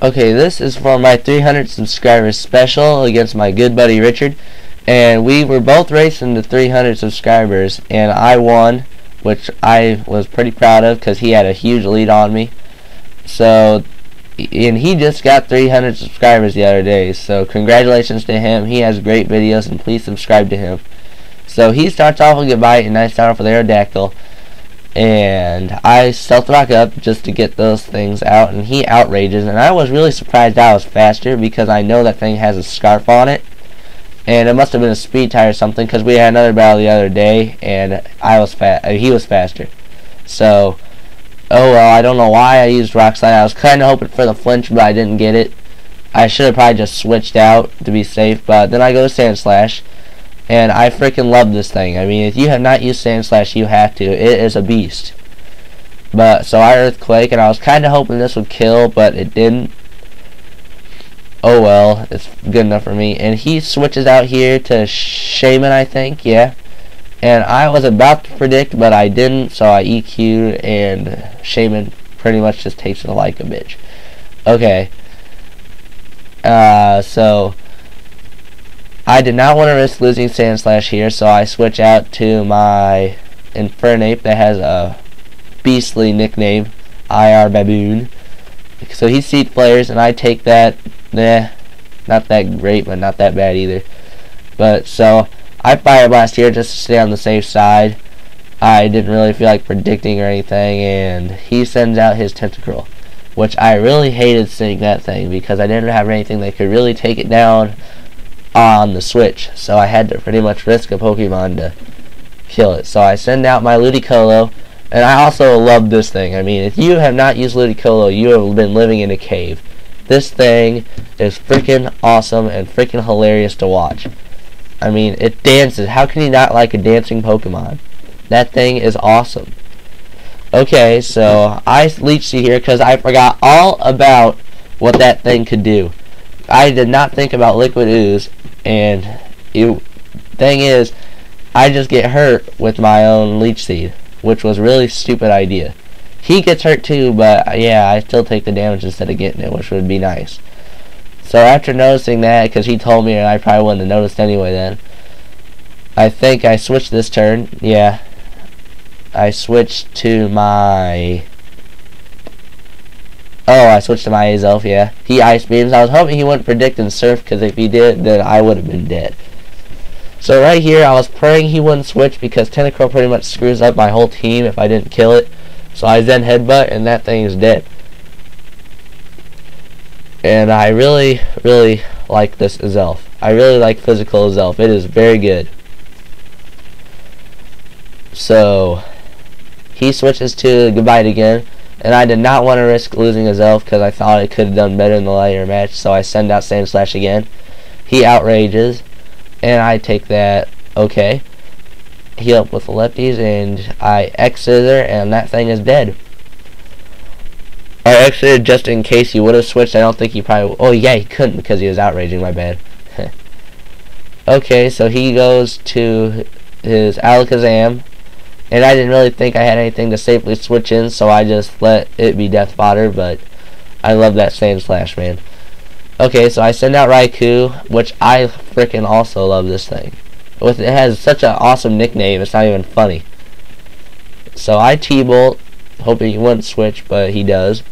Okay, this is for my 300 subscribers special against my good buddy Richard, and we were both racing to 300 subscribers, and I won, which I was pretty proud of because he had a huge lead on me. So, and he just got 300 subscribers the other day, so congratulations to him. He has great videos, and please subscribe to him. So he starts off with Goodbye, and I start off with Aerodactyl. And I stealth rock up just to get those things out, and he outrages, and I was really surprised I was faster because I know that thing has a scarf on it, and it must have been a speed tie or something because we had another battle the other day and he was faster. So, oh well, I don't know why I used Rock Slide. I was kind of hoping for the flinch, but I didn't get it. I should have probably just switched out to be safe, but then I go to Sand Slash. And I freaking love this thing. I mean, if you have not used Sand Slash, you have to. It is a beast. But, so I Earthquake, and I was kind of hoping this would kill, but it didn't. Oh well, it's good enough for me. And he switches out here to Shaman, I think, yeah. And I was about to predict, but I didn't, so I EQ'd, and Shaman pretty much just takes it like a bitch. Okay. So I did not want to risk losing Sand Slash here, so I switch out to my Infernape that has a beastly nickname, IR Baboon. So he Seed Flares, and I take that. Not that great, but not that bad either. But so I Fire Blast here just to stay on the safe side. I didn't really feel like predicting or anything, and he sends out his Tentacruel, which I really hated seeing that thing because I didn't have anything that could really take it down on the switch, so I had to pretty much risk a Pokemon to kill it. So I send out my Ludicolo, and I also love this thing. I mean, if you have not used Ludicolo, you have been living in a cave. This thing is freaking awesome and freaking hilarious to watch. I mean, it dances. How can you not like a dancing Pokemon? That thing is awesome. Okay, so I Leech Seed here because I forgot all about what that thing could do. I did not think about Liquid Ooze, and thing is, I just get hurt with my own Leech Seed, which was a really stupid idea. He gets hurt too, but yeah, I still take the damage instead of getting it, which would be nice. So after noticing that, because he told me and I probably wouldn't have noticed anyway then, I think I switched this turn, yeah. I switched to my... Oh, I switched to my Azelf, yeah. He Ice Beams. I was hoping he wouldn't predict and Surf, because if he did, then I would have been dead. So right here, I was praying he wouldn't switch, because Tentacruel pretty much screws up my whole team if I didn't kill it. So I Zen Headbutt, and that thing is dead. And I really, really like this Azelf. I really like Physical Azelf. It is very good. So he switches to Goodbye again. And I did not want to risk losing Azelf because I thought it could have done better in the later match, so I send out Sand Slash again. He outrages, and I take that, okay. Heal up with the lefties, and I X-Scissor, and that thing is dead. I X-Scissor just in case he would have switched. I don't think he probably... Oh, yeah, he couldn't because he was outraging, my bad. Okay, so he goes to his Alakazam. And I didn't really think I had anything to safely switch in, so I just let it be Death Fodder, but I love that Sand Slash, man. Okay, so I send out Raikou, which I freaking also love this thing. It has such an awesome nickname, it's not even funny. So I T-Bolt, hoping he wouldn't switch, but he does.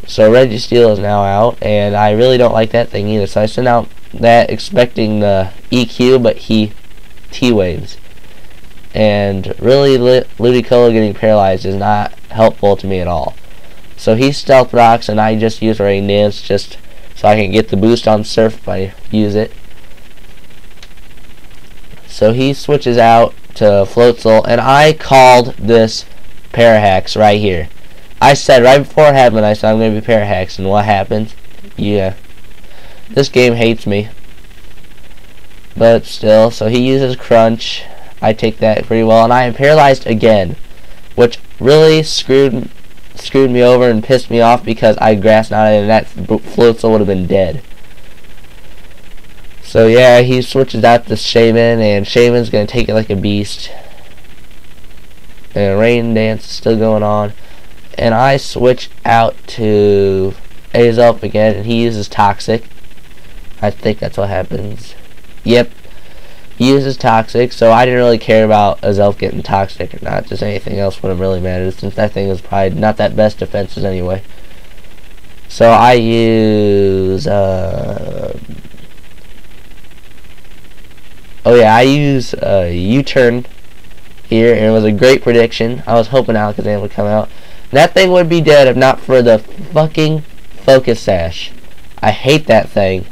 So Registeel is now out, and I really don't like that thing either, so I send out that expecting the EQ, but he T-Waves. And really, Ludicolo getting paralyzed is not helpful to me at all. So he Stealth Rocks, and I just use Rain Dance just so I can get the boost on Surf if I use it. So he switches out to Floatzel, and I called this Parahax right here. I said right before it happened, I said I'm going to be Parahax, and what happened? Yeah. This game hates me. But still, so he uses Crunch. I take that pretty well, and I am paralyzed again, which really screwed me over and pissed me off because I Grass Knotted and that Floatzel would have been dead. So yeah, he switches out to Shaman, and Shaman's gonna take it like a beast. And Rain Dance is still going on, and I switch out to Azelf again, and he uses Toxic. I think that's what happens. Yep. He uses Toxic, so I didn't really care about Azelf getting Toxic or not. Just anything else would have really mattered, since that thing is probably not that best defenses anyway. So I use... I use U-turn here, and it was a great prediction. I was hoping Alakazam would come out. That thing would be dead if not for the fucking Focus Sash. I hate that thing,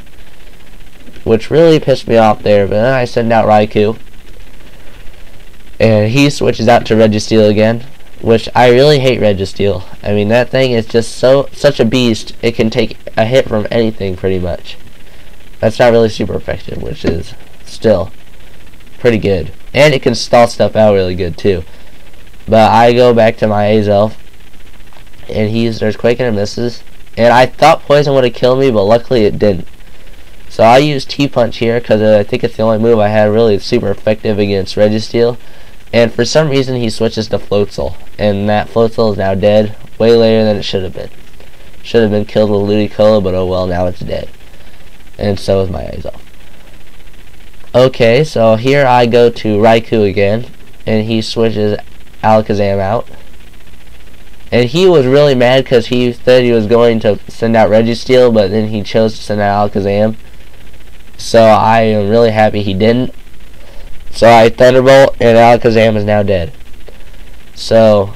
which really pissed me off there. But then I send out Raikou, and he switches out to Registeel again, which I really hate Registeel. I mean, that thing is just such a beast. It can take a hit from anything pretty much. That's not really super effective, which is still pretty good, and it can stall stuff out really good too. But I go back to my Azelf, and he uses Earthquake and it misses. And I thought Poison would have killed me, but luckily it didn't. So I use T-Punch here because I think it's the only move I had really super effective against Registeel. And for some reason he switches to Floatzel, and that Floatzel is now dead way later than it should have been. Should have been killed with Ludicolo, but oh well, now it's dead. And so is my Azelf. Okay, so here I go to Raikou again, and he switches Alakazam out. And he was really mad because he said he was going to send out Registeel, but then he chose to send out Alakazam. So I am really happy he didn't. So I Thunderbolt, and Alakazam is now dead. So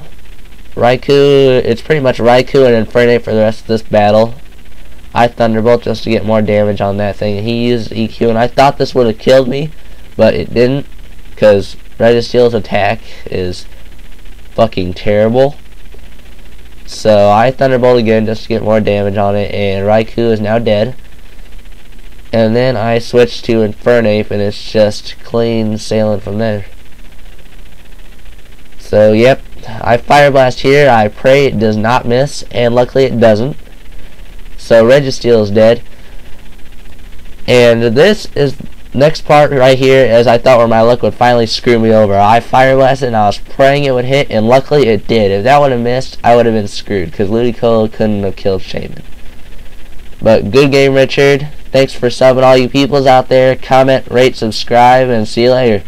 Raikou, it's pretty much Raikou and Infernape for the rest of this battle. I Thunderbolt just to get more damage on that thing. He used EQ, and I thought this would have killed me, but it didn't, because Registeel's attack is fucking terrible. So I Thunderbolt again just to get more damage on it, and Raikou is now dead. And then I switch to Infernape, and it's just clean sailing from there. So yep, I Fire Blast here. I pray it does not miss, and luckily it doesn't. So Registeel is dead. And this is next part right here, as I thought where my luck would finally screw me over. I Fire Blasted, and I was praying it would hit, and luckily it did. If that would have missed, I would have been screwed, because Ludicolo couldn't have killed Shaman. But good game, Richard. Thanks for subbing all you peoples out there. Comment, rate, subscribe, and see you later.